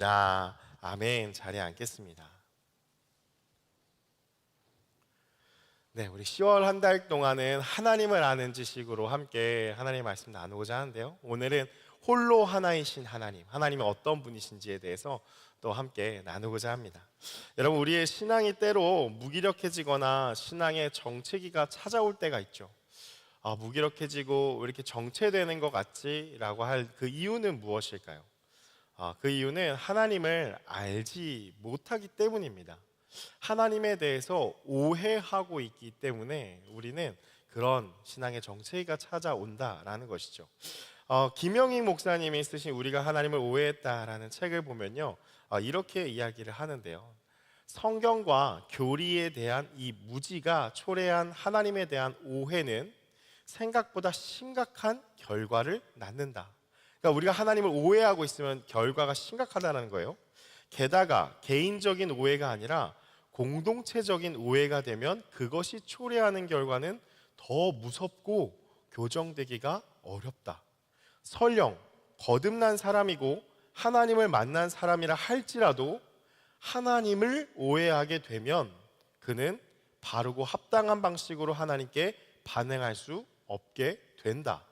아멘. 자리에 앉겠습니다. 네, 우리 10월 한 달 동안은 하나님을 아는 지식으로 함께 하나님의 말씀 나누고자 하는데요. 오늘은 홀로 하나이신 하나님, 하나님이 어떤 분이신지에 대해서 또 함께 나누고자 합니다. 여러분, 우리의 신앙이 때로 무기력해지거나 신앙의 정체기가 찾아올 때가 있죠. 무기력해지고 왜 이렇게 정체되는 것 같지? 라고 할 그 이유는 무엇일까요? 그 이유는 하나님을 알지 못하기 때문입니다. 하나님에 대해서 오해하고 있기 때문에 우리는 그런 신앙의 정체기가 찾아온다라는 것이죠. 김영익 목사님이 쓰신 우리가 하나님을 오해했다라는 책을 보면요, 이렇게 이야기를 하는데요. 성경과 교리에 대한 이 무지가 초래한 하나님에 대한 오해는 생각보다 심각한 결과를 낳는다. 그러니까 우리가 하나님을 오해하고 있으면 결과가 심각하다는 거예요. 게다가 개인적인 오해가 아니라 공동체적인 오해가 되면 그것이 초래하는 결과는 더 무섭고 교정되기가 어렵다. 설령 거듭난 사람이고 하나님을 만난 사람이라 할지라도 하나님을 오해하게 되면 그는 바르고 합당한 방식으로 하나님께 반응할 수 없게 된다.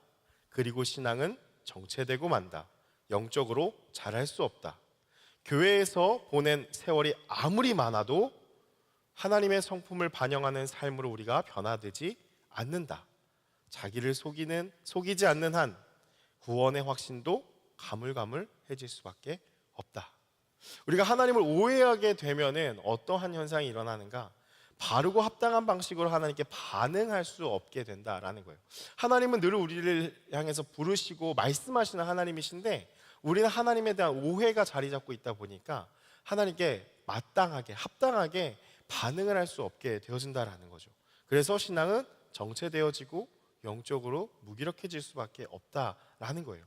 그리고 신앙은 정체되고 만다. 영적으로 자랄 수 없다. 교회에서 보낸 세월이 아무리 많아도 하나님의 성품을 반영하는 삶으로 우리가 변화되지 않는다. 자기를 속이지 않는 한 구원의 확신도 가물가물해질 수밖에 없다. 우리가 하나님을 오해하게 되면은 어떠한 현상이 일어나는가? 바르고 합당한 방식으로 하나님께 반응할 수 없게 된다라는 거예요. 하나님은 늘 우리를 향해서 부르시고 말씀하시는 하나님이신데 우리는 하나님에 대한 오해가 자리 잡고 있다 보니까 하나님께 마땅하게 합당하게 반응을 할 수 없게 되어진다라는 거죠. 그래서 신앙은 정체되어지고 영적으로 무기력해질 수밖에 없다라는 거예요.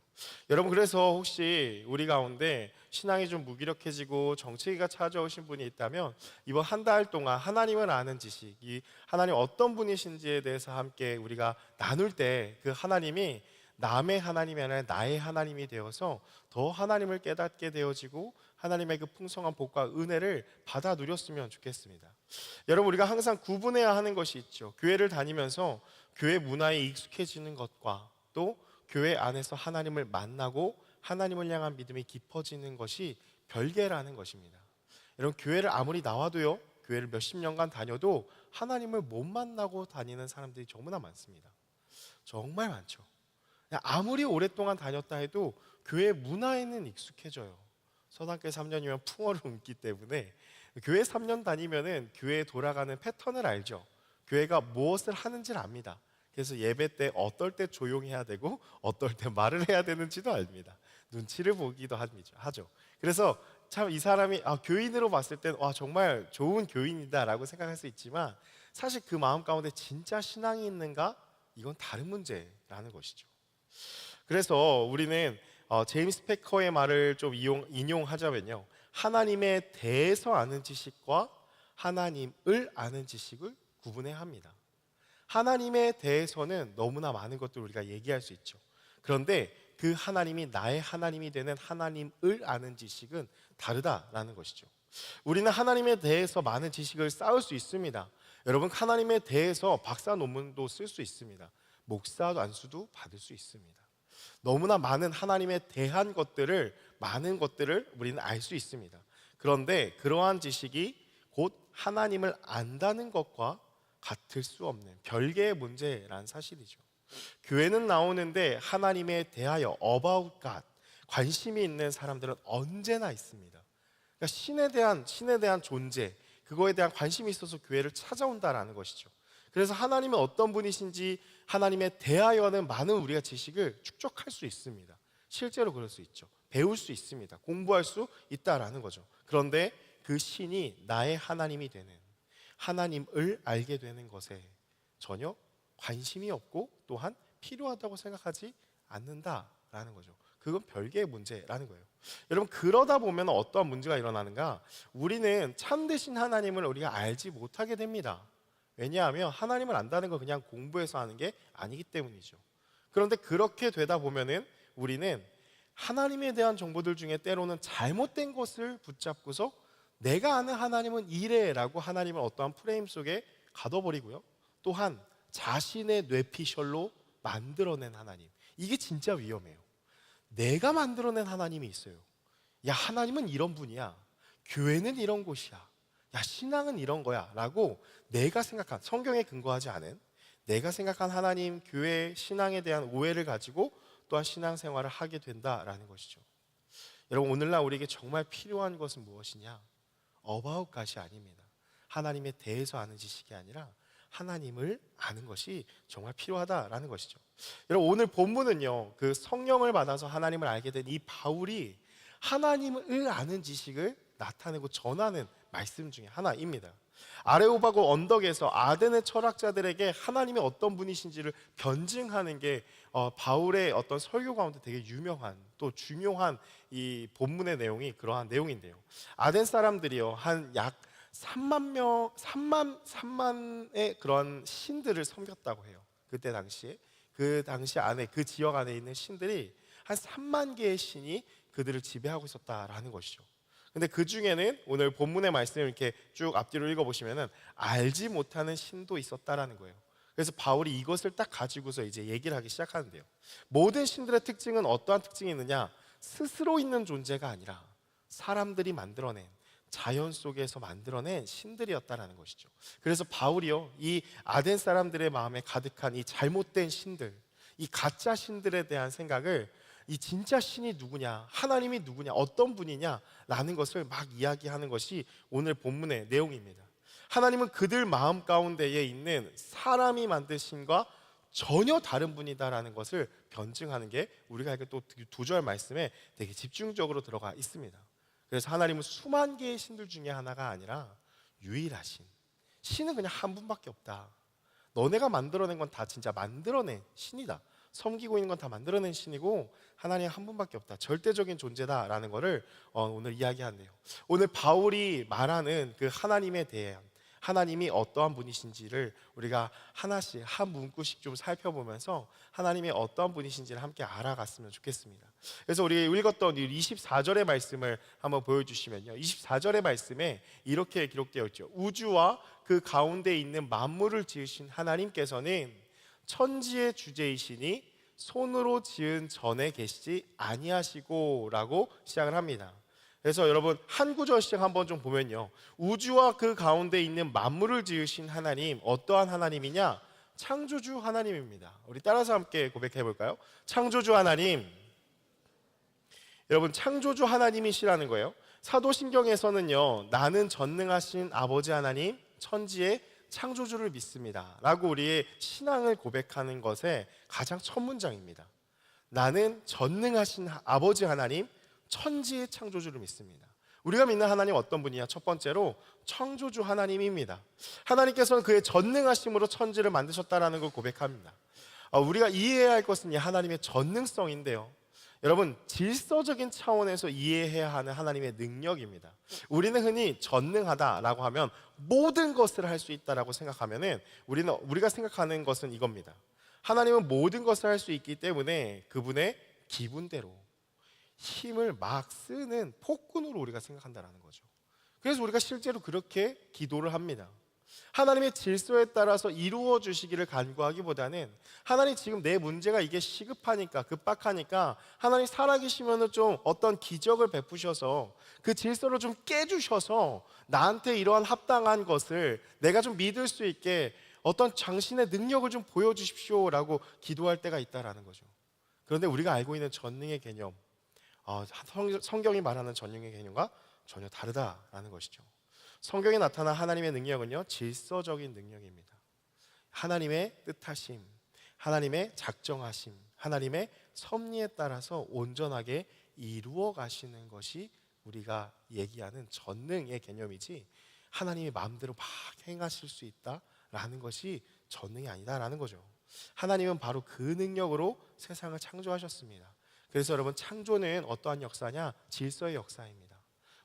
여러분, 그래서 혹시 우리 가운데 신앙이 좀 무기력해지고 정체기가 찾아오신 분이 있다면 이번 한 달 동안 하나님을 아는 지식, 이 하나님 어떤 분이신지에 대해서 함께 우리가 나눌 때 그 하나님이 남의 하나님이 아니라 나의 하나님이 되어서 더 하나님을 깨닫게 되어지고 하나님의 그 풍성한 복과 은혜를 받아 누렸으면 좋겠습니다. 여러분, 우리가 항상 구분해야 하는 것이 있죠. 교회를 다니면서 교회 문화에 익숙해지는 것과 또 교회 안에서 하나님을 만나고 하나님을 향한 믿음이 깊어지는 것이 별개라는 것입니다. 여러분, 교회를 아무리 나와도요, 교회를 몇십 년간 다녀도 하나님을 못 만나고 다니는 사람들이 너무나 많습니다. 정말 많죠. 아무리 오랫동안 다녔다 해도 교회 문화에는 익숙해져요. 서당교회 3년이면 풍어를 옮기 때문에 교회 3년 다니면은 교회에 돌아가는 패턴을 알죠. 교회가 무엇을 하는지를 압니다. 그래서 예배 때 어떨 때 조용히 해야 되고 어떨 때 말을 해야 되는지도 압니다. 눈치를 보기도 하죠. 그래서 참 이 사람이 교인으로 봤을 땐 정말 좋은 교인이다라고 생각할 수 있지만 사실 그 마음 가운데 진짜 신앙이 있는가? 이건 다른 문제라는 것이죠. 그래서 우리는 제임스 패커의 말을 좀 인용하자면요, 하나님에 대해서 아는 지식과 하나님을 아는 지식을 구분해야 합니다. 하나님에 대해서는 너무나 많은 것들을 우리가 얘기할 수 있죠. 그런데 그 하나님이 나의 하나님이 되는 하나님을 아는 지식은 다르다라는 것이죠. 우리는 하나님에 대해서 많은 지식을 쌓을 수 있습니다. 여러분, 하나님에 대해서 박사 논문도 쓸 수 있습니다. 목사 안수도 받을 수 있습니다. 너무나 많은 하나님에 대한 많은 것들을 우리는 알 수 있습니다. 그런데 그러한 지식이 곧 하나님을 안다는 것과 같을 수 없는 별개의 문제라는 사실이죠. 교회는 나오는데 하나님에 대하여 about God 관심이 있는 사람들은 언제나 있습니다. 그러니까 신에 대한 존재, 그거에 대한 관심이 있어서 교회를 찾아온다라는 것이죠. 그래서 하나님은 어떤 분이신지 하나님에 대하여는 많은 우리가 지식을 축적할 수 있습니다. 실제로 그럴 수 있죠. 배울 수 있습니다. 공부할 수 있다라는 거죠. 그런데 그 신이 나의 하나님이 되는, 하나님을 알게 되는 것에 전혀 관심이 없고 또한 필요하다고 생각하지 않는다라는 거죠. 그건 별개의 문제라는 거예요. 여러분, 그러다 보면 어떠한 문제가 일어나는가? 우리는 참되신 하나님을 우리가 알지 못하게 됩니다. 왜냐하면 하나님을 안다는 건 그냥 공부해서 하는 게 아니기 때문이죠. 그런데 그렇게 되다 보면은 우리는 하나님에 대한 정보들 중에 때로는 잘못된 것을 붙잡고서 내가 아는 하나님은 이래라고 하나님을 어떠한 프레임 속에 가둬버리고요. 또한 자신의 뇌피셜로 만들어낸 하나님, 이게 진짜 위험해요. 내가 만들어낸 하나님이 있어요. 야, 하나님은 이런 분이야. 교회는 이런 곳이야. 야, 신앙은 이런 거야 라고 내가 생각한, 성경에 근거하지 않은 내가 생각한 하나님, 교회, 신앙에 대한 오해를 가지고 또한 신앙생활을 하게 된다라는 것이죠. 여러분, 오늘날 우리에게 정말 필요한 것은 무엇이냐? about 것이 아닙니다. 하나님에 대해서 아는 지식이 아니라 하나님을 아는 것이 정말 필요하다라는 것이죠. 여러분, 오늘 본문은요, 그 성령을 받아서 하나님을 알게 된 이 바울이 하나님을 아는 지식을 나타내고 전하는 말씀 중에 하나입니다. 아레오바고 언덕에서 아덴의 철학자들에게 하나님이 어떤 분이신지를 변증하는 게 바울의 어떤 설교 가운데 되게 유명한, 또 중요한 이 본문의 내용이 그러한 내용인데요. 아덴 사람들이요, 한 약 3만의 그런 신들을 섬겼다고 해요. 그때 당시에 그 당시 안에, 그 지역 안에 있는 신들이 한 3만 개의 신이 그들을 지배하고 있었다라는 것이죠. 근데 그 중에는 오늘 본문의 말씀을 이렇게 쭉 앞뒤로 읽어보시면은 알지 못하는 신도 있었다라는 거예요. 그래서 바울이 이것을 딱 가지고서 이제 얘기를 하기 시작하는데요. 모든 신들의 특징은 어떠한 특징이 있느냐? 스스로 있는 존재가 아니라 사람들이 만들어낸, 자연 속에서 만들어낸 신들이었다라는 것이죠. 그래서 바울이요, 이 아덴 사람들의 마음에 가득한 이 잘못된 신들, 이 가짜 신들에 대한 생각을, 이 진짜 신이 누구냐, 하나님이 누구냐, 어떤 분이냐 라는 것을 막 이야기하는 것이 오늘 본문의 내용입니다. 하나님은 그들 마음 가운데에 있는 사람이 만든 신과 전혀 다른 분이다라는 것을 변증하는 게 우리가 이렇게 또 두 절 말씀에 되게 집중적으로 들어가 있습니다. 그래서 하나님은 수만 개의 신들 중에 하나가 아니라 유일하신 신은 그냥 한 분밖에 없다. 너네가 만들어낸 건 다 진짜 만들어낸 신이다. 섬기고 있는 건 다 만들어낸 신이고 하나님 한 분밖에 없다. 절대적인 존재다라는 것을 오늘 이야기하네요. 오늘 바울이 말하는 그 하나님에 대한, 하나님이 어떠한 분이신지를 우리가 하나씩 한 문구씩 좀 살펴보면서 하나님이 어떠한 분이신지를 함께 알아갔으면 좋겠습니다. 그래서 우리 읽었던 24절의 말씀을 한번 보여주시면요, 24절의 말씀에 이렇게 기록되어 있죠. 우주와 그 가운데 있는 만물을 지으신 하나님께서는 천지의 주제이시니 손으로 지은 전에 계시지 아니하시고 라고 시작을 합니다. 그래서 여러분, 한 구절씩 한번 좀 보면요, 우주와 그 가운데 있는 만물을 지으신 하나님, 어떠한 하나님이냐? 창조주 하나님입니다. 우리 따라서 함께 고백해 볼까요? 창조주 하나님. 여러분, 창조주 하나님이시라는 거예요. 사도신경에서는요, 나는 전능하신 아버지 하나님, 천지의 창조주를 믿습니다 라고 우리의 신앙을 고백하는 것의 가장 첫 문장입니다. 나는 전능하신 아버지 하나님, 천지의 창조주를 믿습니다. 우리가 믿는 하나님 어떤 분이냐? 첫 번째로 창조주 하나님입니다. 하나님께서는 그의 전능하심으로 천지를 만드셨다라는 걸 고백합니다. 우리가 이해해야 할 것은 이 하나님의 전능성인데요, 여러분, 질서적인 차원에서 이해해야 하는 하나님의 능력입니다. 우리는 흔히 전능하다라고 하면 모든 것을 할 수 있다라고 생각하면은 우리가 생각하는 것은 이겁니다. 하나님은 모든 것을 할 수 있기 때문에 그분의 기분대로 힘을 막 쓰는 폭군으로 우리가 생각한다는 거죠. 그래서 우리가 실제로 그렇게 기도를 합니다. 하나님의 질서에 따라서 이루어 주시기를 간구하기보다는 하나님, 지금 내 문제가 이게 시급하니까, 급박하니까 하나님 살아계시면 좀 어떤 기적을 베푸셔서 그 질서를 좀 깨주셔서 나한테 이러한 합당한 것을 내가 좀 믿을 수 있게 어떤 당신의 능력을 좀 보여주십시오 라고 기도할 때가 있다라는 거죠. 그런데 우리가 알고 있는 전능의 개념, 성경이 말하는 전능의 개념과 전혀 다르다라는 것이죠. 성경에 나타난 하나님의 능력은요, 질서적인 능력입니다. 하나님의 뜻하심, 하나님의 작정하심, 하나님의 섭리에 따라서 온전하게 이루어 가시는 것이 우리가 얘기하는 전능의 개념이지, 하나님이 마음대로 막 행하실 수 있다라는 것이 전능이 아니다라는 거죠. 하나님은 바로 그 능력으로 세상을 창조하셨습니다. 그래서 여러분, 창조는 어떠한 역사냐? 질서의 역사입니다.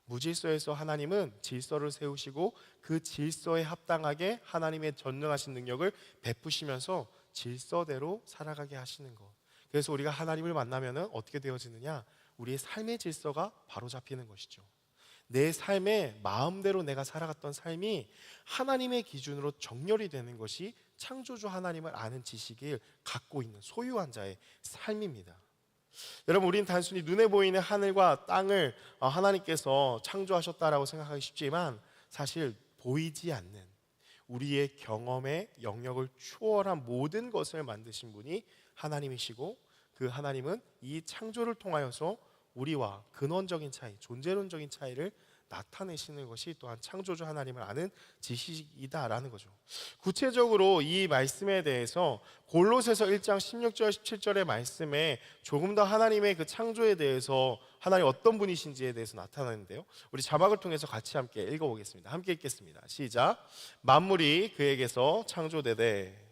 무질서에서 하나님은 질서를 세우시고 그 질서에 합당하게 하나님의 전능하신 능력을 베푸시면서 질서대로 살아가게 하시는 것. 그래서 우리가 하나님을 만나면 어떻게 되어지느냐? 우리의 삶의 질서가 바로잡히는 것이죠. 내 삶에 마음대로 내가 살아갔던 삶이 하나님의 기준으로 정렬이 되는 것이 창조주 하나님을 아는 지식을 갖고 있는 소유한 자의 삶입니다. 여러분, 우리는 단순히 눈에 보이는 하늘과 땅을 하나님께서 창조하셨다라고 생각하기 쉽지만 사실 보이지 않는 우리의 경험의 영역을 초월한 모든 것을 만드신 분이 하나님이시고, 그 하나님은 이 창조를 통하여서 우리와 근원적인 차이, 존재론적인 차이를 나타내시는 것이 또한 창조주 하나님을 아는 지식이다라는 거죠. 구체적으로 이 말씀에 대해서 골로새서 1장 16절 17절의 말씀에 조금 더 하나님의 그 창조에 대해서 하나님 어떤 분이신지에 대해서 나타나는데요, 우리 자막을 통해서 같이 함께 읽어보겠습니다. 함께 읽겠습니다. 시작. 만물이 그에게서 창조되되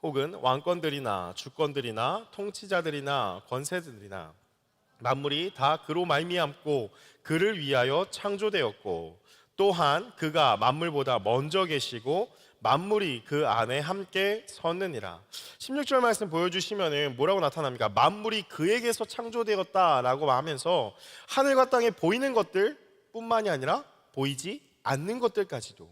혹은 왕권들이나 주권들이나 통치자들이나 권세들이나 만물이 다 그로 말미암고 그를 위하여 창조되었고, 또한 그가 만물보다 먼저 계시고 만물이 그 안에 함께 섰느니라. 16절 말씀 보여주시면 뭐라고 나타납니까? 만물이 그에게서 창조되었다라고 하면서 하늘과 땅에 보이는 것들 뿐만이 아니라 보이지 않는 것들까지도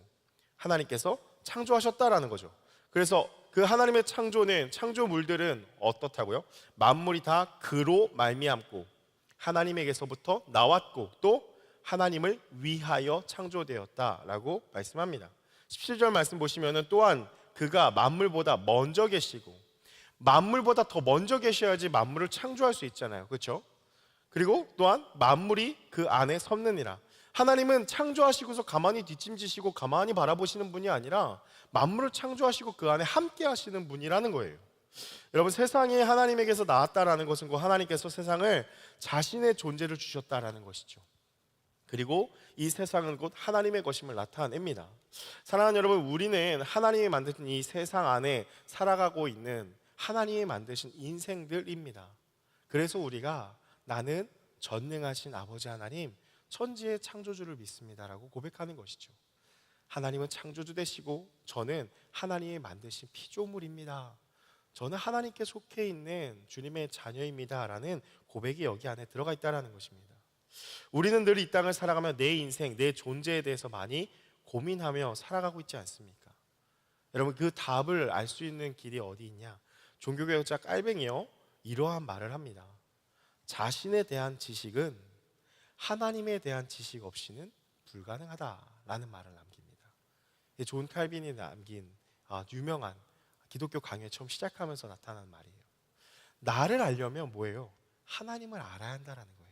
하나님께서 창조하셨다라는 거죠. 그래서 그 하나님의 창조는, 창조물들은 어떻다고요? 만물이 다 그로 말미암고 하나님에게서부터 나왔고 또 하나님을 위하여 창조되었다라고 말씀합니다. 17절 말씀 보시면은 또한 그가 만물보다 먼저 계시고, 만물보다 더 먼저 계셔야지 만물을 창조할 수 있잖아요. 그렇죠? 그리고 또한 만물이 그 안에 섰느니라. 하나님은 창조하시고서 가만히 뒷짐지시고 가만히 바라보시는 분이 아니라 만물을 창조하시고 그 안에 함께 하시는 분이라는 거예요. 여러분, 세상이 하나님에게서 나왔다라는 것은 곧 하나님께서 세상을 자신의 존재를 주셨다라는 것이죠. 그리고 이 세상은 곧 하나님의 것임을 나타냅니다. 사랑하는 여러분, 우리는 하나님이 만드신 이 세상 안에 살아가고 있는 하나님이 만드신 인생들입니다. 그래서 우리가 나는 전능하신 아버지 하나님, 천지의 창조주를 믿습니다라고 고백하는 것이죠. 하나님은 창조주 되시고 저는 하나님이 만드신 피조물입니다. 저는 하나님께 속해 있는 주님의 자녀입니다라는 고백이 여기 안에 들어가 있다는 것입니다. 우리는 늘 이 땅을 살아가며 내 인생, 내 존재에 대해서 많이 고민하며 살아가고 있지 않습니까? 여러분, 그 답을 알 수 있는 길이 어디 있냐? 종교개혁자 깔뱅이요, 이러한 말을 합니다. 자신에 대한 지식은 하나님에 대한 지식 없이는 불가능하다라는 말을 남깁니다. 존 칼빈이 남긴 유명한 기독교 강의 처음 시작하면서 나타난 말이에요. 나를 알려면 뭐예요? 하나님을 알아야 한다라는 거예요.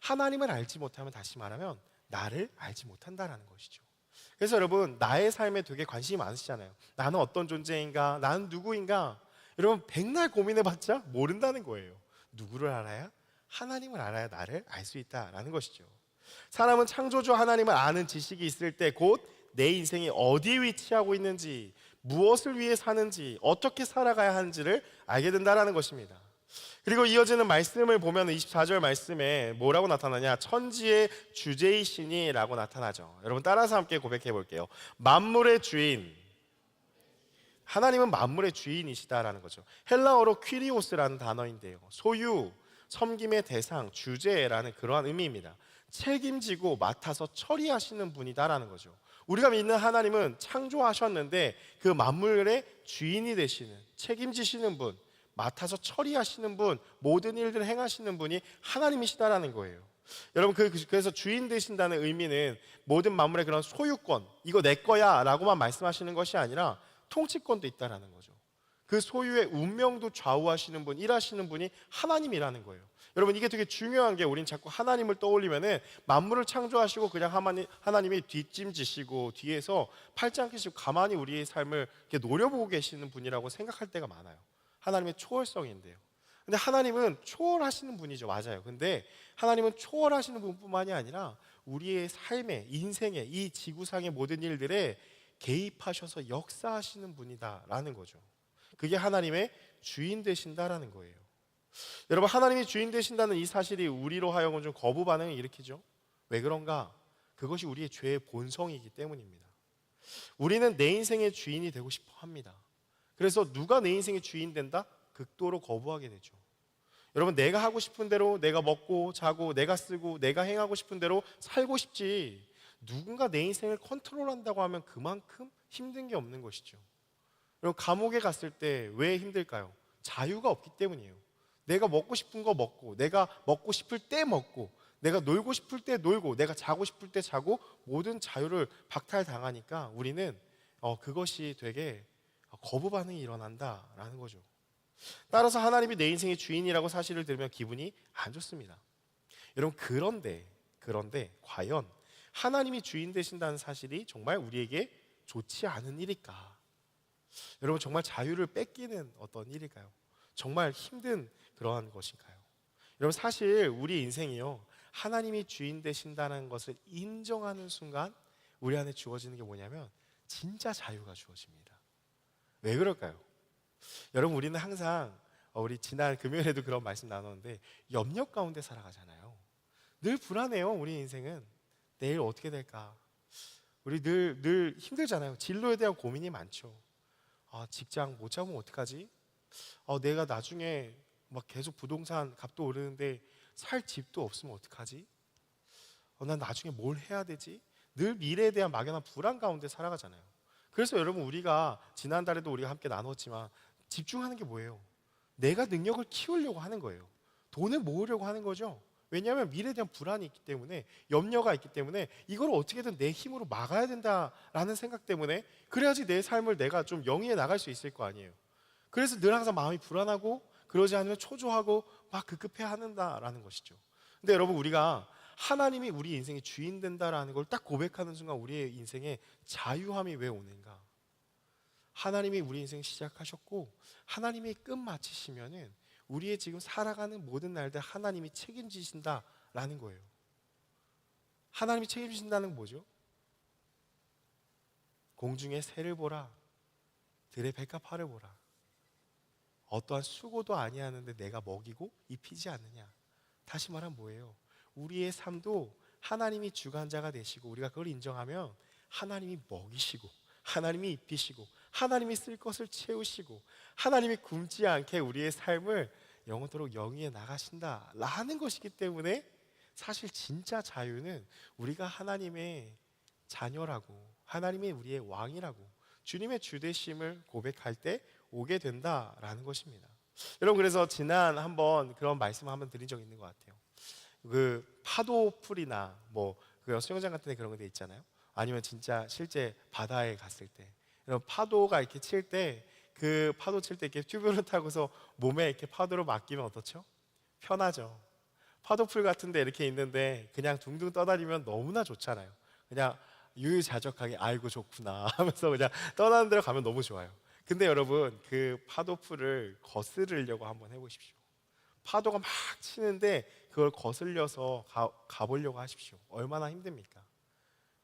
하나님을 알지 못하면, 다시 말하면 나를 알지 못한다라는 것이죠. 그래서 여러분, 나의 삶에 되게 관심이 많으시잖아요. 나는 어떤 존재인가? 나는 누구인가? 여러분, 백날 고민해봤자 모른다는 거예요. 누구를 알아야? 하나님을 알아야 나를 알 수 있다라는 것이죠. 사람은 창조주 하나님을 아는 지식이 있을 때 곧 내 인생이 어디에 위치하고 있는지, 무엇을 위해 사는지, 어떻게 살아가야 하는지를 알게 된다는 것입니다. 그리고 이어지는 말씀을 보면 24절 말씀에 뭐라고 나타나냐? 천지의 주제이시니 라고 나타나죠. 여러분, 따라서 함께 고백해 볼게요. 만물의 주인, 하나님은 만물의 주인이시다라는 거죠. 헬라어로 퀴리오스라는 단어인데요, 소유, 섬김의 대상, 주제라는 그러한 의미입니다. 책임지고 맡아서 처리하시는 분이다라는 거죠. 우리가 믿는 하나님은 창조하셨는데 그 만물의 주인이 되시는, 책임지시는 분, 맡아서 처리하시는 분, 모든 일들을 행하시는 분이 하나님이시다라는 거예요. 여러분, 그래서 주인 되신다는 의미는 모든 만물의 그런 소유권, 이거 내 거야 라고만 말씀하시는 것이 아니라 통치권도 있다라는 거죠. 그 소유의 운명도 좌우하시는 분, 일하시는 분이 하나님이라는 거예요. 여러분, 이게 되게 중요한 게, 우린 자꾸 하나님을 떠올리면은 만물을 창조하시고 그냥 하나님이 뒷짐지시고 뒤에서 팔짱 끼시고 가만히 우리의 삶을 이렇게 노려보고 계시는 분이라고 생각할 때가 많아요. 하나님의 초월성인데요. 근데 하나님은 초월하시는 분이죠. 맞아요. 근데 하나님은 초월하시는 분뿐만이 아니라 우리의 삶에, 인생에, 이 지구상의 모든 일들에 개입하셔서 역사하시는 분이다라는 거죠. 그게 하나님의 주인 되신다라는 거예요. 여러분, 하나님이 주인 되신다는 이 사실이 우리로 하여금 좀 거부 반응을 일으키죠. 왜 그런가? 그것이 우리의 죄의 본성이기 때문입니다. 우리는 내 인생의 주인이 되고 싶어 합니다. 그래서 누가 내 인생의 주인 된다? 극도로 거부하게 되죠. 여러분, 내가 하고 싶은 대로 내가 먹고 자고 내가 쓰고 내가 행하고 싶은 대로 살고 싶지, 누군가 내 인생을 컨트롤한다고 하면 그만큼 힘든 게 없는 것이죠. 여러분, 감옥에 갔을 때 왜 힘들까요? 자유가 없기 때문이에요. 내가 먹고 싶은 거 먹고, 내가 먹고 싶을 때 먹고, 내가 놀고 싶을 때 놀고, 내가 자고 싶을 때 자고, 모든 자유를 박탈당하니까 우리는 그것이 되게 거부 반응이 일어난다라는 거죠. 따라서 하나님이 내 인생의 주인이라고 사실을 들으면 기분이 안 좋습니다. 여러분, 그런데 과연 하나님이 주인 되신다는 사실이 정말 우리에게 좋지 않은 일일까? 여러분, 정말 자유를 뺏기는 어떤 일일까요? 정말 힘든 그러한 것인가요? 여러분, 사실 우리 인생이요, 하나님이 주인 되신다는 것을 인정하는 순간 우리 안에 주어지는 게 뭐냐면 진짜 자유가 주어집니다. 왜 그럴까요? 여러분, 우리는 항상 우리 지난 금요일에도 그런 말씀 나눴는데 염려 가운데 살아가잖아요. 늘 불안해요. 우리 인생은 내일 어떻게 될까? 우리 늘 힘들잖아요. 진로에 대한 고민이 많죠. 직장 못 잡으면 어떡하지? 내가 나중에 막 계속 부동산 값도 오르는데 살 집도 없으면 어떡하지? 난 나중에 뭘 해야 되지? 늘 미래에 대한 막연한 불안 가운데 살아가잖아요. 그래서 여러분, 우리가 지난달에도 우리가 함께 나눴지만 집중하는 게 뭐예요? 내가 능력을 키우려고 하는 거예요. 돈을 모으려고 하는 거죠. 왜냐하면 미래에 대한 불안이 있기 때문에, 염려가 있기 때문에 이걸 어떻게든 내 힘으로 막아야 된다라는 생각 때문에, 그래야지 내 삶을 내가 좀 영위해 나갈 수 있을 거 아니에요. 그래서 늘 항상 마음이 불안하고, 그러지 않으면 초조하고 막 급급해 하는다라는 것이죠. 근데 여러분, 우리가 하나님이 우리 인생의 주인 된다라는 걸 딱 고백하는 순간 우리의 인생에 자유함이 왜 오는가? 하나님이 우리 인생 시작하셨고 하나님이 끝 마치시면은 우리의 지금 살아가는 모든 날들 하나님이 책임지신다라는 거예요. 하나님이 책임지신다는 건 뭐죠? 공중의 새를 보라, 들의 백합화를 보라. 어떠한 수고도 아니하는데 내가 먹이고 입히지 않느냐. 다시 말하면 뭐예요? 우리의 삶도 하나님이 주관자가 되시고 우리가 그걸 인정하면 하나님이 먹이시고 하나님이 입히시고 하나님이 쓸 것을 채우시고 하나님이 굶지 않게 우리의 삶을 영원토록 영위해 나가신다라는 것이기 때문에, 사실 진짜 자유는 우리가 하나님의 자녀라고, 하나님이 우리의 왕이라고, 주님의 주되심을 고백할 때 오게 된다라는 것입니다. 여러분, 그래서 지난 한번 그런 말씀을 한번 드린 적이 있는 것 같아요. 그 파도풀이나 뭐 그 수영장 같은 데 그런 거 돼 있잖아요. 아니면 진짜 실제 바다에 갔을 때, 여러분, 파도가 이렇게 칠 때, 그 파도 칠 때 이렇게 튜브를 타고서 몸에 이렇게 파도로 맡기면 어떻죠? 편하죠. 파도풀 같은 데 이렇게 있는데 그냥 둥둥 떠다니면 너무나 좋잖아요. 그냥 유유자적하게 아이고 좋구나 하면서 그냥 떠나는 데로 가면 너무 좋아요. 근데 여러분, 그 파도풀을 거스르려고 한번 해보십시오. 파도가 막 치는데 그걸 거슬려서 가보려고 하십시오. 얼마나 힘듭니까?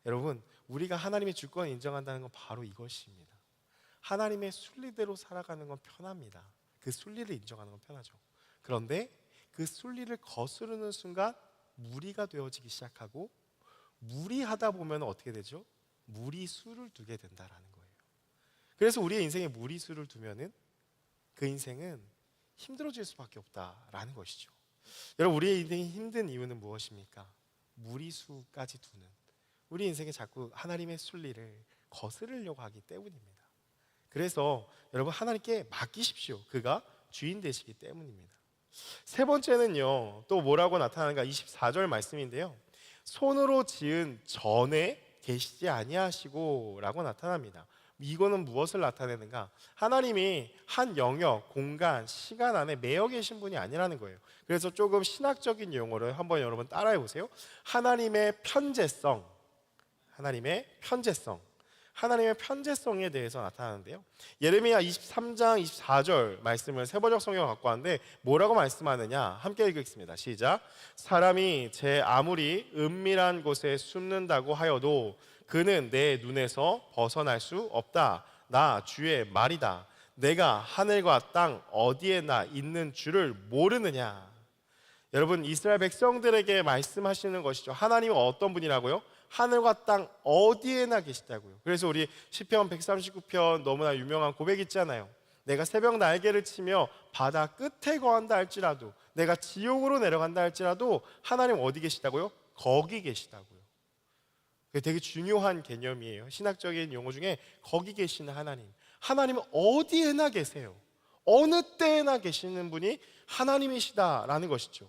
여러분, 우리가 하나님의 주권을 인정한다는 건 바로 이것입니다. 하나님의 순리대로 살아가는 건 편합니다. 그 순리를 인정하는 건 편하죠. 그런데 그 순리를 거스르는 순간 무리가 되어지기 시작하고, 무리하다 보면 어떻게 되죠? 무리수를 두게 된다라는 거예요. 그래서 우리의 인생에 무리수를 두면은 그 인생은 힘들어질 수밖에 없다라는 것이죠. 여러분, 우리의 인생이 힘든 이유는 무엇입니까? 무리수까지 두는, 우리 인생에 자꾸 하나님의 순리를 거스르려고 하기 때문입니다. 그래서 여러분, 하나님께 맡기십시오. 그가 주인 되시기 때문입니다. 세 번째는요, 또 뭐라고 나타나는가? 24절 말씀인데요, 손으로 지은 전에 계시지 아니하시고 라고 나타납니다. 이거는 무엇을 나타내는가? 하나님이 한 영역, 공간, 시간 안에 매여 계신 분이 아니라는 거예요. 그래서 조금 신학적인 용어를 한번 여러분 따라해 보세요. 하나님의 편재성, 하나님의 편재성에 대해서 나타나는데요, 예레미야 23장 24절 말씀을 세번역 성경을 갖고 왔는데 뭐라고 말씀하느냐, 함께 읽겠습니다. 시작. 사람이 제 아무리 은밀한 곳에 숨는다고 하여도 그는 내 눈에서 벗어날 수 없다. 나 주의 말이다. 내가 하늘과 땅 어디에나 있는 줄을 모르느냐. 여러분, 이스라엘 백성들에게 말씀하시는 것이죠. 하나님은 어떤 분이라고요? 하늘과 땅 어디에나 계시다고요. 그래서 우리 시편 139편 너무나 유명한 고백 있잖아요. 내가 새벽 날개를 치며 바다 끝에 거한다 할지라도, 내가 지옥으로 내려간다 할지라도 하나님 어디 계시다고요? 거기 계시다고요. 그게 되게 중요한 개념이에요. 신학적인 용어 중에 거기 계시는 하나님. 하나님은 어디에나 계세요. 어느 때에나 계시는 분이 하나님이시다라는 것이죠.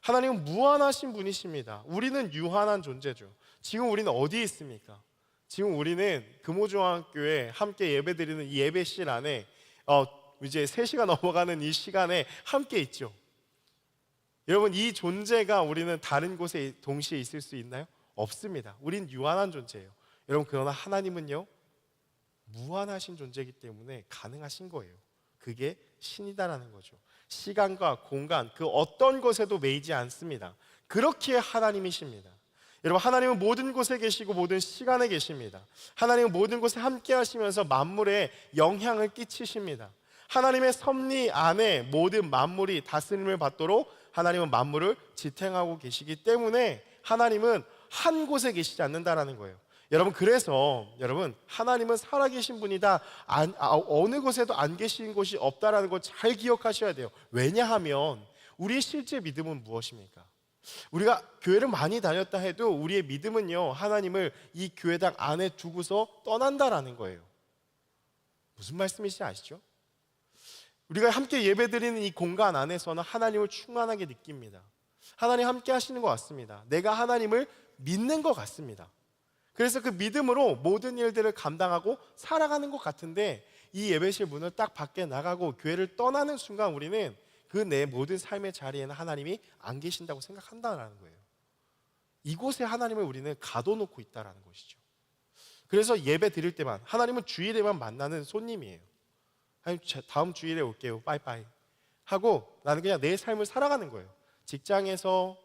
하나님은 무한하신 분이십니다. 우리는 유한한 존재죠. 지금 우리는 어디에 있습니까? 지금 우리는 금호중앙교회 함께 예배드리는 이 예배실 안에 이제 3시가 넘어가는 이 시간에 함께 있죠. 여러분, 이 존재가 우리는 다른 곳에 동시에 있을 수 있나요? 없습니다. 우린 유한한 존재예요. 여러분, 그러나 하나님은요, 무한하신 존재이기 때문에 가능하신 거예요. 그게 신이다라는 거죠. 시간과 공간 그 어떤 곳에도 매이지 않습니다. 그렇기에 하나님이십니다. 여러분, 하나님은 모든 곳에 계시고 모든 시간에 계십니다. 하나님은 모든 곳에 함께 하시면서 만물에 영향을 끼치십니다. 하나님의 섭리 안에 모든 만물이 다스림을 받도록 하나님은 만물을 지탱하고 계시기 때문에 하나님은 한 곳에 계시지 않는다라는 거예요. 여러분, 그래서 여러분, 하나님은 살아계신 분이다, 어느 곳에도 안 계신 곳이 없다라는 걸 잘 기억하셔야 돼요. 왜냐하면 우리의 실제 믿음은 무엇입니까? 우리가 교회를 많이 다녔다 해도 우리의 믿음은요, 하나님을 이 교회당 안에 두고서 떠난다라는 거예요. 무슨 말씀이신지 아시죠? 우리가 함께 예배드리는 이 공간 안에서는 하나님을 충만하게 느낍니다. 하나님 함께 하시는 것 같습니다. 내가 하나님을 믿는 것 같습니다. 그래서 그 믿음으로 모든 일들을 감당하고 살아가는 것 같은데, 이 예배실 문을 딱 밖에 나가고 교회를 떠나는 순간 우리는 그 내 모든 삶의 자리에는 하나님이 안 계신다고 생각한다는 거예요. 이곳에 하나님을 우리는 가둬놓고 있다는 것이죠. 그래서 예배 드릴 때만, 하나님은 주일에만 만나는 손님이에요. 하나님, 다음 주일에 올게요, 빠이빠이 하고 나는 그냥 내 삶을 살아가는 거예요. 직장에서,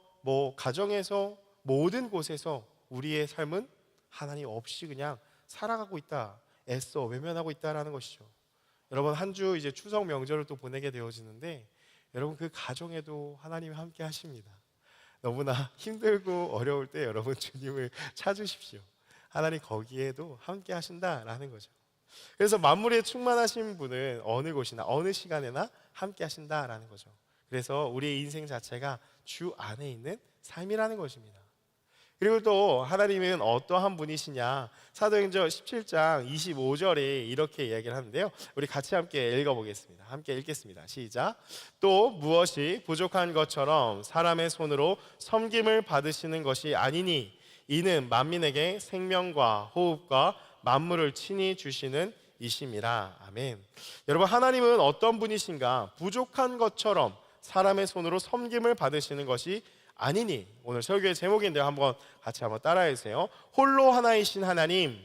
가정에서, 모든 곳에서 우리의 삶은 하나님 없이 그냥 살아가고 있다, 애써 외면하고 있다라는 것이죠. 여러분, 한 주 이제 추석 명절을 또 보내게 되어지는데, 여러분, 그 가정에도 하나님이 함께 하십니다. 너무나 힘들고 어려울 때 여러분 주님을 찾으십시오. 하나님 거기에도 함께 하신다라는 거죠. 그래서 만물에 충만하신 분은 어느 곳이나 어느 시간에나 함께 하신다라는 거죠. 그래서 우리의 인생 자체가 주 안에 있는 삶이라는 것입니다. 그리고 또 하나님은 어떠한 분이시냐, 사도행전 17장 25절에 이렇게 이야기를 하는데요, 우리 같이 함께 읽어보겠습니다. 함께 읽겠습니다. 시작. 또 무엇이 부족한 것처럼 사람의 손으로 섬김을 받으시는 것이 아니니 이는 만민에게 생명과 호흡과 만물을 친히 주시는 이심이라. 아멘. 여러분, 하나님은 어떤 분이신가? 부족한 것처럼 사람의 손으로 섬김을 받으시는 것이 아니니. 오늘 설교의 제목인데요, 한번 같이 한번 따라해 주세요. 홀로 하나이신 하나님.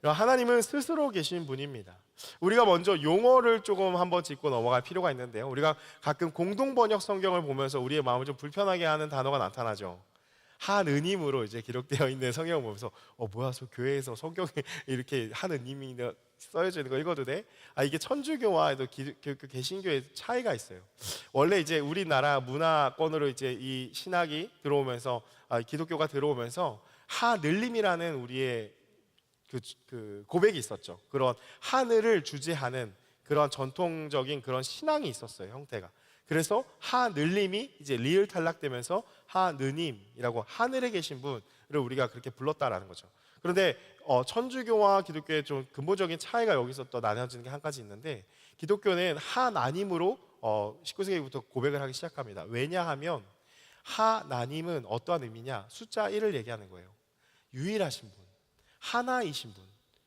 하나님은 스스로 계신 분입니다. 우리가 먼저 용어를 조금 한번 짚고 넘어갈 필요가 있는데요, 우리가 가끔 공동 번역 성경을 보면서 우리의 마음을 좀 불편하게 하는 단어가 나타나죠. 한은임으로 이제 기록되어 있는 성경을 보면서 뭐야, 저 교회에서 성경에 이렇게 한은임이 써져 있는 거 읽어도 돼? 이게 천주교와 또 개신교의 차이가 있어요. 원래 이제 우리나라 문화권으로 이제 이 신학이 들어오면서, 기독교가 들어오면서 하늘림이라는 우리의 그 고백이 있었죠. 그런 하늘을 주제하는 그런 전통적인 그런 신앙이 있었어요, 형태가. 그래서 하늘님이 이제 리을 탈락되면서 하느님이라고 하늘에 계신 분을 우리가 그렇게 불렀다라는 거죠. 그런데 천주교와 기독교의 좀 근본적인 차이가 여기서 또 나눠지는 게 한 가지 있는데, 기독교는 하나님으로 19세기부터 고백을 하기 시작합니다. 왜냐하면 하나님은 어떠한 의미냐? 숫자 1을 얘기하는 거예요. 유일하신 분, 하나이신 분,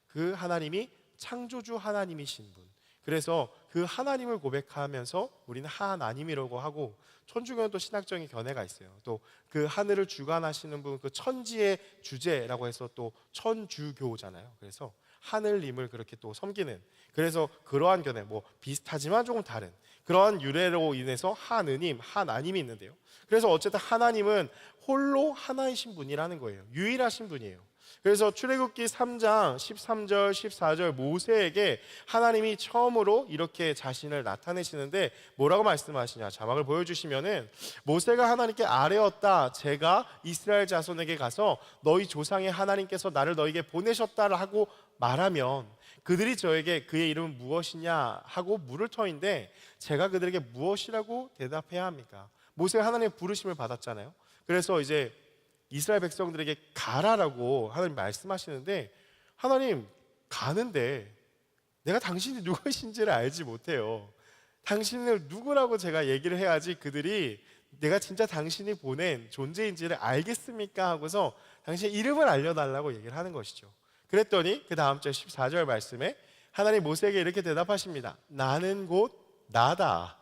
그 하나님이 창조주 하나님이신 분. 그래서 그 하나님을 고백하면서 우리는 하나님이라고 하고, 천주교는 또 신학적인 견해가 있어요. 또 그 하늘을 주관하시는 분, 그 천지의 주제라고 해서 또 천주교잖아요. 그래서 하늘님을 그렇게 또 섬기는, 그래서 그러한 견해, 비슷하지만 조금 다른 그러한 유래로 인해서 하느님, 하나님이 있는데요, 그래서 어쨌든 하나님은 홀로 하나이신 분이라는 거예요. 유일하신 분이에요. 그래서 출애굽기 3장 13절 14절 모세에게 하나님이 처음으로 이렇게 자신을 나타내시는데 뭐라고 말씀하시냐, 자막을 보여주시면은, 모세가 하나님께 아뢰었다, 제가 이스라엘 자손에게 가서 너희 조상의 하나님께서 나를 너희에게 보내셨다라고 말하면 그들이 저에게 그의 이름은 무엇이냐 하고 물을 터인데 제가 그들에게 무엇이라고 대답해야 합니까? 모세가 하나님의 부르심을 받았잖아요. 그래서 이제 이스라엘 백성들에게 가라라고 하나님 말씀하시는데, 하나님 가는데 내가 당신이 누구신지를 알지 못해요. 당신을 누구라고 제가 얘기를 해야지 그들이 내가 진짜 당신이 보낸 존재인지를 알겠습니까? 하고서 당신의 이름을 알려달라고 얘기를 하는 것이죠. 그랬더니 그 다음 절 14절 말씀에 하나님 모세에게 이렇게 대답하십니다. 나는 곧 나다.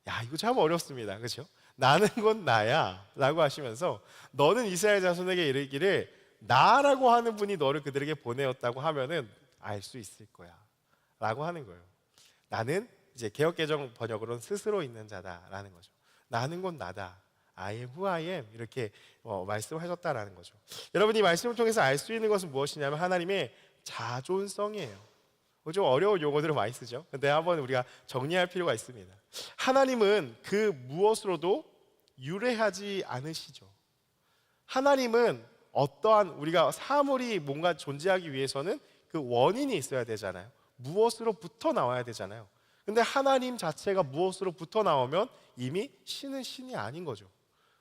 야, 이거 참 어렵습니다. 그렇죠? 나는 곧 나야 라고 하시면서 너는 이스라엘 자손에게 이르기를 나라고 하는 분이 너를 그들에게 보내었다고 하면은 알 수 있을 거야 라고 하는 거예요. 나는 이제 개역개정 번역으로는 스스로 있는 자다라는 거죠. 나는 곧 나다. I am who I am. 이렇게 말씀하셨다라는 거죠. 여러분, 이 말씀을 통해서 알 수 있는 것은 무엇이냐면 하나님의 자존성이에요. 좀 어려운 용어들을 많이 쓰죠. 근데 한번 우리가 정리할 필요가 있습니다. 하나님은 그 무엇으로도 유례하지 않으시죠. 하나님은 어떠한 우리가 사물이 뭔가 존재하기 위해서는 그 원인이 있어야 되잖아요. 무엇으로부터 나와야 되잖아요. 근데 하나님 자체가 무엇으로부터 나오면 이미 신은 신이 아닌 거죠.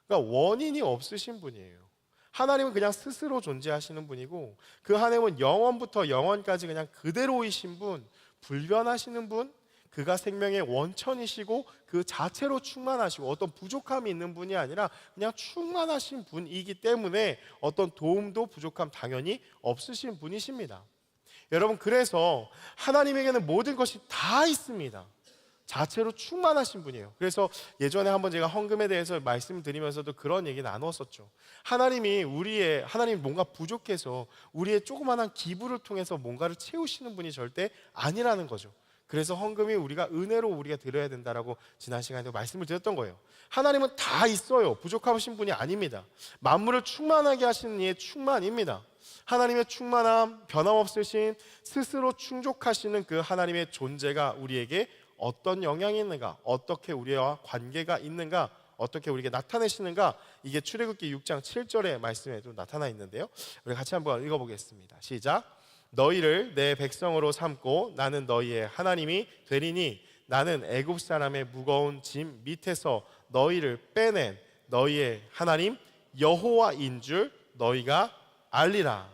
그러니까 원인이 없으신 분이에요. 하나님은 그냥 스스로 존재하시는 분이고, 그 하나님은 영원부터 영원까지 그냥 그대로이신 분, 불변하시는 분, 그가 생명의 원천이시고 그 자체로 충만하시고 어떤 부족함이 있는 분이 아니라 그냥 충만하신 분이기 때문에 어떤 도움도 부족함 당연히 없으신 분이십니다. 여러분, 그래서 하나님에게는 모든 것이 다 있습니다. 자체로 충만하신 분이에요. 그래서 예전에 한번 제가 헌금에 대해서 말씀드리면서도 그런 얘기 나눴었죠. 하나님이 뭔가 부족해서 우리의 조그마한 기부를 통해서 뭔가를 채우시는 분이 절대 아니라는 거죠. 그래서 헌금이 우리가 은혜로 우리가 드려야 된다라고 지난 시간에도 말씀을 드렸던 거예요. 하나님은 다 있어요. 부족하신 분이 아닙니다. 만물을 충만하게 하시는 이의 충만입니다. 하나님의 충만함, 변함없으신 스스로 충족하시는 그 하나님의 존재가 우리에게 어떤 영향이 있는가, 어떻게 우리와 관계가 있는가, 어떻게 우리에게 나타내시는가, 이게 출애굽기 6장 7절의 말씀에도 나타나 있는데요. 우리 같이 한번 읽어보겠습니다. 시작. 너희를 내 백성으로 삼고 나는 너희의 하나님이 되리니 나는 애굽 사람의 무거운 짐 밑에서 너희를 빼낸 너희의 하나님 여호와인 줄 너희가 알리라.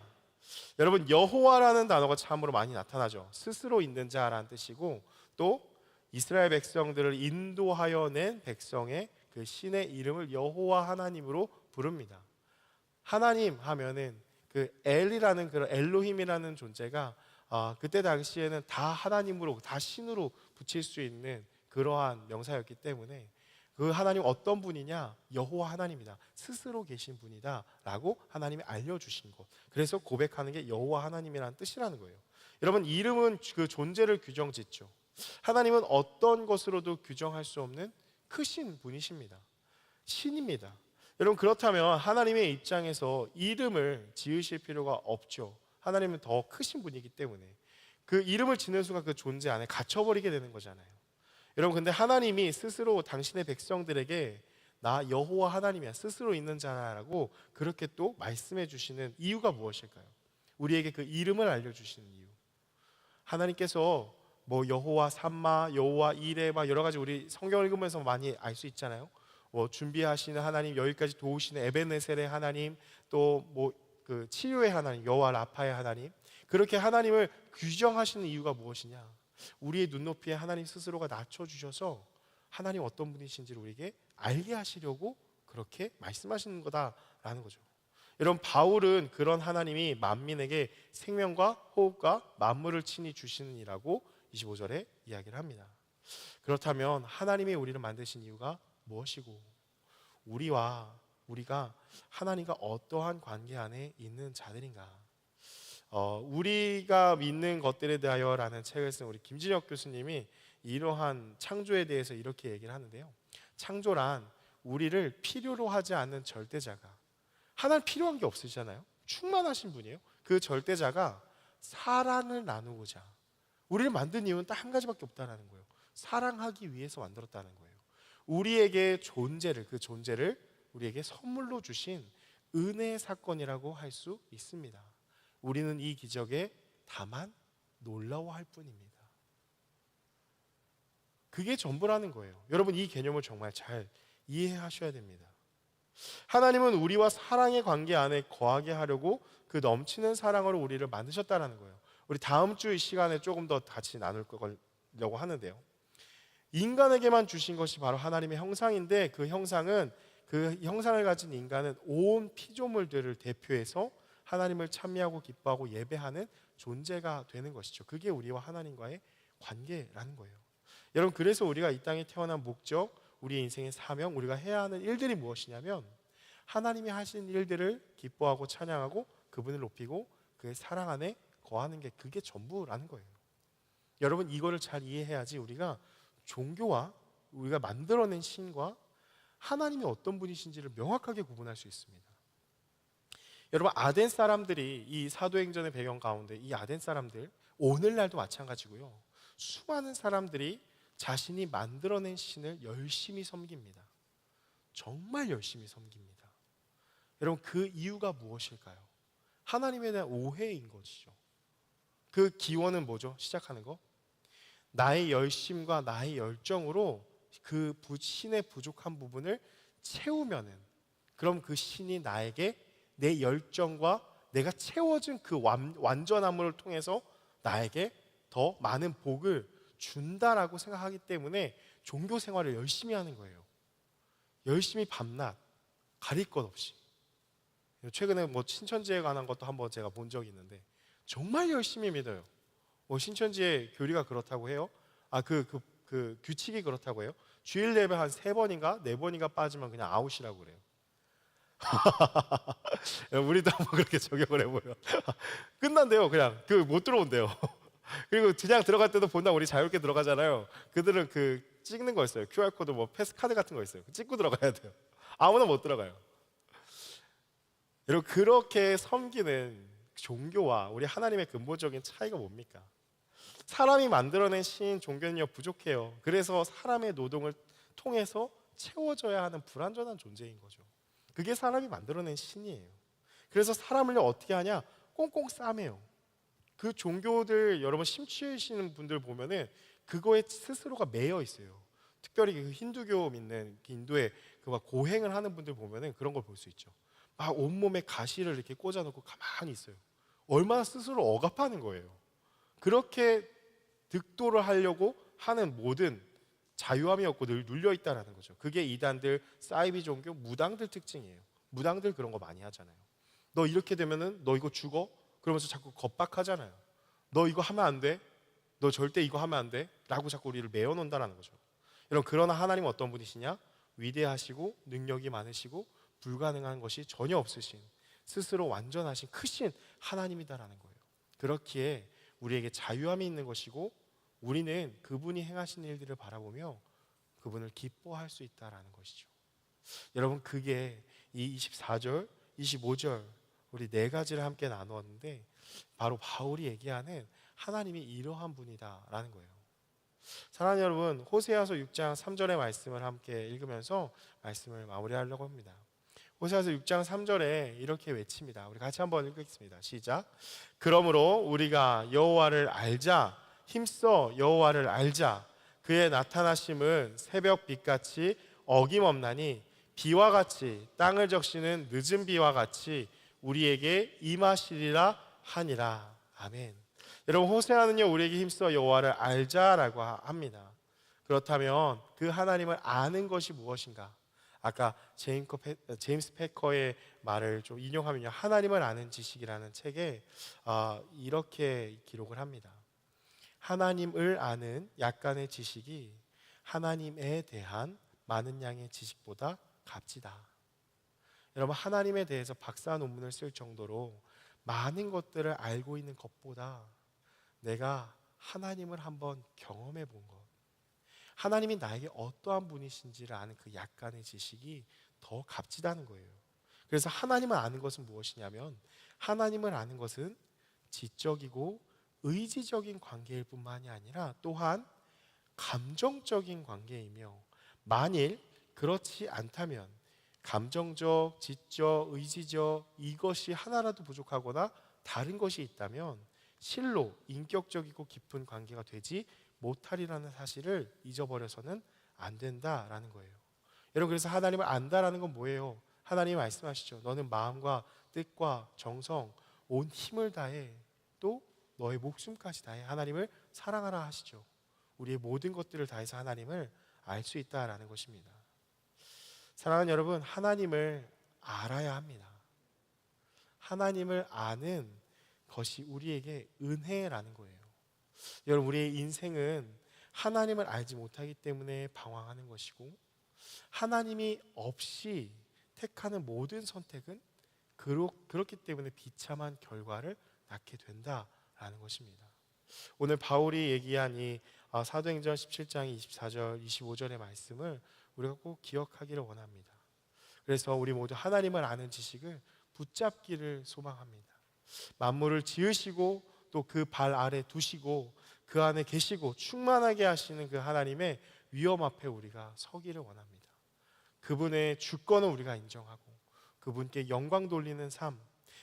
여러분, 여호와라는 단어가 참으로 많이 나타나죠. 스스로 있는 자라는 뜻이고, 또 이스라엘 백성들을 인도하여 낸 백성의 그 신의 이름을 여호와 하나님으로 부릅니다. 하나님 하면은 그 엘이라는 그런 엘로힘이라는 존재가 그때 당시에는 다 하나님으로, 다 신으로 붙일 수 있는 그러한 명사였기 때문에 그 하나님 어떤 분이냐? 여호와 하나님이다. 스스로 계신 분이다 라고 하나님이 알려주신 것. 그래서 고백하는 게 여호와 하나님이라는 뜻이라는 거예요. 여러분, 이름은 그 존재를 규정짓죠. 하나님은 어떤 것으로도 규정할 수 없는 크신 분이십니다. 신입니다. 여러분, 그렇다면 하나님의 입장에서 이름을 지으실 필요가 없죠. 하나님은 더 크신 분이기 때문에 그 이름을 짓는 순간 그 존재 안에 갇혀버리게 되는 거잖아요. 여러분, 근데 하나님이 스스로 당신의 백성들에게 나 여호와 하나님이야, 스스로 있는 자라고 그렇게 또 말씀해 주시는 이유가 무엇일까요? 우리에게 그 이름을 알려주시는 이유. 하나님께서 뭐 여호와 삼마, 여호와 이레 막 여러 가지 우리 성경을 읽으면서 많이 알 수 있잖아요. 준비하시는 하나님, 여기까지 도우시는 에베네셀의 하나님, 또 뭐 그 치유의 하나님, 여호와 라파의 하나님, 그렇게 하나님을 규정하시는 이유가 무엇이냐? 우리의 눈높이에 하나님 스스로가 낮춰주셔서 하나님 어떤 분이신지를 우리에게 알게 하시려고 그렇게 말씀하시는 거다라는 거죠. 여러분, 바울은 그런 하나님이 만민에게 생명과 호흡과 만물을 친히 주시는 이라고 25절에 이야기를 합니다. 그렇다면 하나님이 우리를 만드신 이유가 무엇이고, 우리가 하나님과 어떠한 관계 안에 있는 자들인가? 우리가 믿는 것들에 대하여라는 책을 쓴 우리 김진혁 교수님이 이러한 창조에 대해서 이렇게 얘기를 하는데요. 창조란 우리를 필요로 하지 않는 절대자가, 하나님 필요한 게 없으시잖아요. 충만하신 분이에요. 그 절대자가 사랑을 나누고자, 우리를 만든 이유는 딱 한 가지밖에 없다는 거예요. 사랑하기 위해서 만들었다는 거예요. 우리에게 그 존재를 우리에게 선물로 주신 은혜의 사건이라고 할 수 있습니다. 우리는 이 기적에 다만 놀라워할 뿐입니다. 그게 전부라는 거예요. 여러분, 이 개념을 정말 잘 이해하셔야 됩니다. 하나님은 우리와 사랑의 관계 안에 거하게 하려고 그 넘치는 사랑으로 우리를 만드셨다는 거예요. 우리 다음 주 이 시간에 조금 더 같이 나눌 거려고 하는데요. 인간에게만 주신 것이 바로 하나님의 형상인데, 그 형상을 가진 인간은 온 피조물들을 대표해서 하나님을 찬미하고 기뻐하고 예배하는 존재가 되는 것이죠. 그게 우리와 하나님과의 관계라는 거예요. 여러분, 그래서 우리가 이 땅에 태어난 목적, 우리의 인생의 사명, 우리가 해야 하는 일들이 무엇이냐면 하나님이 하신 일들을 기뻐하고 찬양하고 그분을 높이고 그의 사랑 안에 거하는 게, 그게 전부라는 거예요. 여러분, 이거를 잘 이해해야지 우리가 종교와 우리가 만들어낸 신과 하나님이 어떤 분이신지를 명확하게 구분할 수 있습니다. 여러분, 아덴 사람들이, 이 사도행전의 배경 가운데 이 아덴 사람들, 오늘날도 마찬가지고요, 수많은 사람들이 자신이 만들어낸 신을 열심히 섬깁니다. 정말 열심히 섬깁니다. 여러분, 그 이유가 무엇일까요? 하나님에 대한 오해인 것이죠. 그 기원은 뭐죠? 시작하는 거? 나의 열심과 나의 열정으로 그 신의 부족한 부분을 채우면은, 그럼 그 신이 나에게 내 열정과 내가 채워진 그 완전함을 통해서 나에게 더 많은 복을 준다라고 생각하기 때문에 종교 생활을 열심히 하는 거예요. 열심히 밤낮 가릴 것 없이. 최근에 뭐 신천지에 관한 것도 한번 제가 본 적이 있는데 정말 열심히 믿어요. 뭐 신천지의 교리가 그렇다고 해요. 그 규칙이 그렇다고 해요. 주일 예배 한 3번인가 4번인가 빠지면 그냥 아웃이라고 그래요. 우리도 한번 그렇게 적용을 해보요. 끝난대요. 그냥 못 들어온대요. 그리고 그냥 들어갈 때도 본다, 우리 자유롭게 들어가잖아요. 그들은 그 찍는 거 있어요. QR코드 뭐 패스카드 같은 거 있어요. 찍고 들어가야 돼요. 아무나 못 들어가요. 여러분, 그렇게 섬기는 종교와 우리 하나님의 근본적인 차이가 뭡니까? 사람이 만들어낸 신 종교는요 부족해요. 그래서 사람의 노동을 통해서 채워져야 하는 불완전한 존재인 거죠. 그게 사람이 만들어낸 신이에요. 그래서 사람을 어떻게 하냐? 꽁꽁 싸매요. 그 종교들, 여러분 심취하시는 분들 보면은 그거에 스스로가 매여 있어요. 특별히 그 힌두교 믿는 인도의 그 막 고행을 하는 분들 보면은 그런 걸 볼 수 있죠. 막 온몸에 가시를 이렇게 꽂아놓고 가만히 있어요. 얼마나 스스로 억압하는 거예요. 그렇게 득도를 하려고 하는 모든 자유함이 없고 늘 눌려 있다라는 거죠. 그게 이단들, 사이비 종교, 무당들 특징이에요. 무당들 그런 거 많이 하잖아요. 너 이렇게 되면은 너 이거 죽어? 그러면서 자꾸 겁박하잖아요. 너 이거 하면 안 돼? 너 절대 이거 하면 안 돼? 라고 자꾸 우리를 메어놓는다는 거죠. 여러분, 그러나 하나님은 어떤 분이시냐? 위대하시고 능력이 많으시고 불가능한 것이 전혀 없으신, 스스로 완전하신 크신 하나님이다라는 거예요. 그렇기에 우리에게 자유함이 있는 것이고 우리는 그분이 행하신 일들을 바라보며 그분을 기뻐할 수 있다라는 것이죠. 여러분, 그게 이 24절, 25절 우리 4가지를 함께 나누었는데 바로 바울이 얘기하는 하나님이 이러한 분이다라는 거예요. 사랑하는 여러분, 호세아서 6장 3절의 말씀을 함께 읽으면서 말씀을 마무리하려고 합니다. 호세아서 6장 3절에 이렇게 외칩니다. 우리 같이 한번 읽겠습니다. 시작. 그러므로 우리가 여호와를 알자, 힘써 여호와를 알자. 그의 나타나심은 새벽 빛같이 어김없나니 비와 같이 땅을 적시는 늦은 비와 같이 우리에게 임하시리라 하니라. 아멘. 여러분, 호세아는요 우리에게 힘써 여호와를 알자라고 합니다. 그렇다면 그 하나님을 아는 것이 무엇인가? 아까 제임스 패커의 말을 좀 인용하면요, 하나님을 아는 지식이라는 책에 이렇게 기록을 합니다. 하나님을 아는 약간의 지식이 하나님에 대한 많은 양의 지식보다 값지다. 여러분, 하나님에 대해서 박사 논문을 쓸 정도로 많은 것들을 알고 있는 것보다 내가 하나님을 한번 경험해 본 것, 하나님이 나에게 어떠한 분이신지를 아는 그 약간의 지식이 더 값지다는 거예요. 그래서 하나님을 아는 것은 무엇이냐면, 하나님을 아는 것은 지적이고 의지적인 관계일 뿐만이 아니라 또한 감정적인 관계이며, 만일 그렇지 않다면 감정적, 지적, 의지적 이것이 하나라도 부족하거나 다른 것이 있다면 실로 인격적이고 깊은 관계가 되지 못하리라는 사실을 잊어버려서는 안 된다라는 거예요. 여러분, 그래서 하나님을 안다라는 건 뭐예요? 하나님이 말씀하시죠. 너는 마음과 뜻과 정성, 온 힘을 다해, 또 너의 목숨까지 다해 하나님을 사랑하라 하시죠. 우리의 모든 것들을 다해서 하나님을 알 수 있다라는 것입니다. 사랑하는 여러분, 하나님을 알아야 합니다. 하나님을 아는 것이 우리에게 은혜라는 거예요. 여러분, 우리의 인생은 하나님을 알지 못하기 때문에 방황하는 것이고, 하나님이 없이 택하는 모든 선택은 그렇기 때문에 비참한 결과를 낳게 된다라는 것입니다. 오늘 바울이 얘기한 이 사도행전 17장 24절 25절의 말씀을 우리가 꼭 기억하기를 원합니다. 그래서 우리 모두 하나님을 아는 지식을 붙잡기를 소망합니다. 만물을 지으시고 또 그 발 아래 두시고 그 안에 계시고 충만하게 하시는 그 하나님의 위엄 앞에 우리가 서기를 원합니다. 그분의 주권을 우리가 인정하고 그분께 영광 돌리는 삶,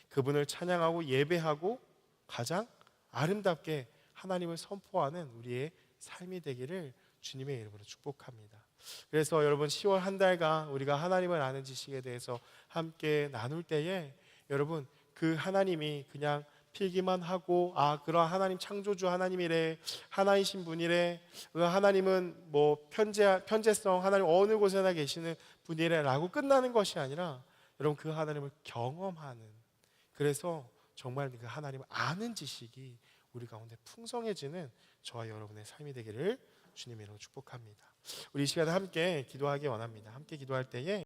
그분을 찬양하고 예배하고 가장 아름답게 하나님을 선포하는 우리의 삶이 되기를 주님의 이름으로 축복합니다. 그래서 여러분, 10월 한 달간 우리가 하나님을 아는 지식에 대해서 함께 나눌 때에 여러분, 그 하나님이 그냥 필기만 하고 그런 하나님 창조주 하나님이래, 하나이신 분이래, 그 하나님은 뭐 편재성 하나님 어느 곳에나 계시는 분이래 라고 끝나는 것이 아니라 여러분, 그 하나님을 경험하는, 그래서 정말 그 하나님을 아는 지식이 우리 가운데 풍성해지는 저와 여러분의 삶이 되기를 주님의 이름으로 축복합니다. 우리 이 시간에 함께 기도하기 원합니다. 함께 기도할 때에